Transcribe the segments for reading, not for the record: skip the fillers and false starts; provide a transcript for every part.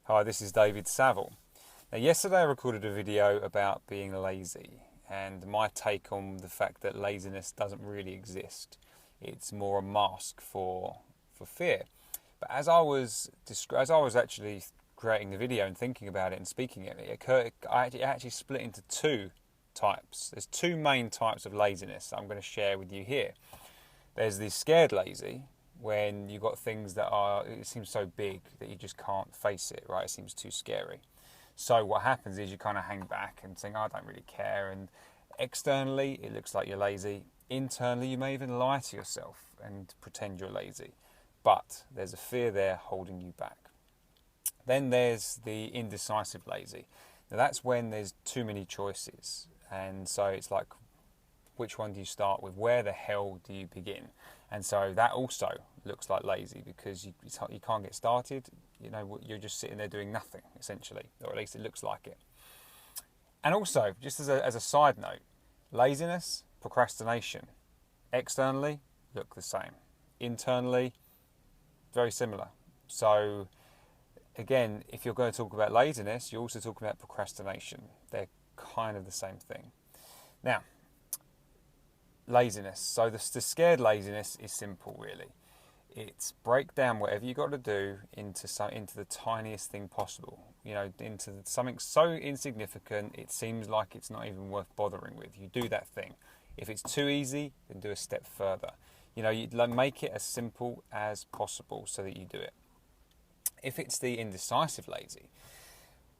Hi, this is David Saville. Now, yesterday I recorded a video about being lazy and my take on the fact that laziness doesn't really exist. It's more a mask for fear. But as I was actually creating the video and thinking about it and speaking it, I actually split into two types. There's two main types of laziness I'm going to share with you here. There's the scared lazy, when you've got things that it seems so big that you just can't face it, right? It seems too scary. So what happens is you kind of hang back and think, oh, I don't really care. And externally, it looks like you're lazy. Internally, you may even lie to yourself and pretend you're lazy. But there's a fear there holding you back. Then there's the indecisive lazy. Now that's when there's too many choices. And so it's like, which one do you start with? Where the hell do you begin? And so that also looks like lazy because you can't get started. You know, you're just sitting there doing nothing, essentially, or at least it looks like it. And also, just as a side note, laziness, procrastination, externally look the same. Internally, very similar. So again, if you're going to talk about laziness, you're also talking about procrastination. They're kind of the same thing. Now, laziness. So the scared laziness is simple, really. It's break down whatever you got to do into the tiniest thing possible. You know, into something so insignificant it seems like it's not even worth bothering with. You do that thing. If it's too easy, then do a step further. You know, you make it as simple as possible so that you do it. If it's the indecisive lazy,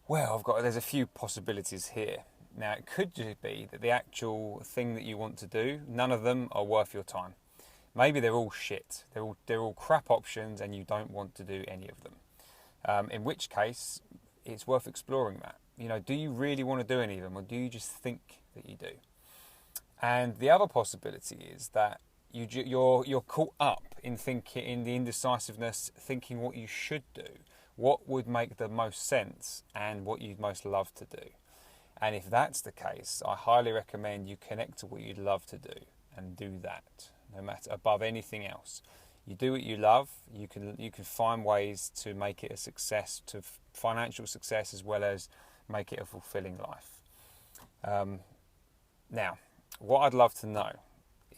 well, there's a few possibilities here. Now, it could just be that the actual thing that you want to do, none of them are worth your time. Maybe they're all shit. They're all crap options and you don't want to do any of them. In which case, it's worth exploring that. You know, do you really want to do any of them or do you just think that you do? And the other possibility is that you're caught up in the indecisiveness, thinking what you should do, what would make the most sense and what you'd most love to do. And if that's the case, I highly recommend you connect to what you'd love to do and do that, no matter above anything else. You do what you love, you can find ways to make it a success, to financial success, as well as make it a fulfilling life. Now, what I'd love to know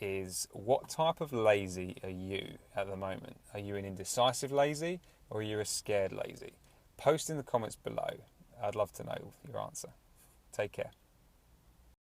is, what type of lazy are you at the moment? Are you an indecisive lazy or are you a scared lazy? Post in the comments below. I'd love to know your answer. Take care.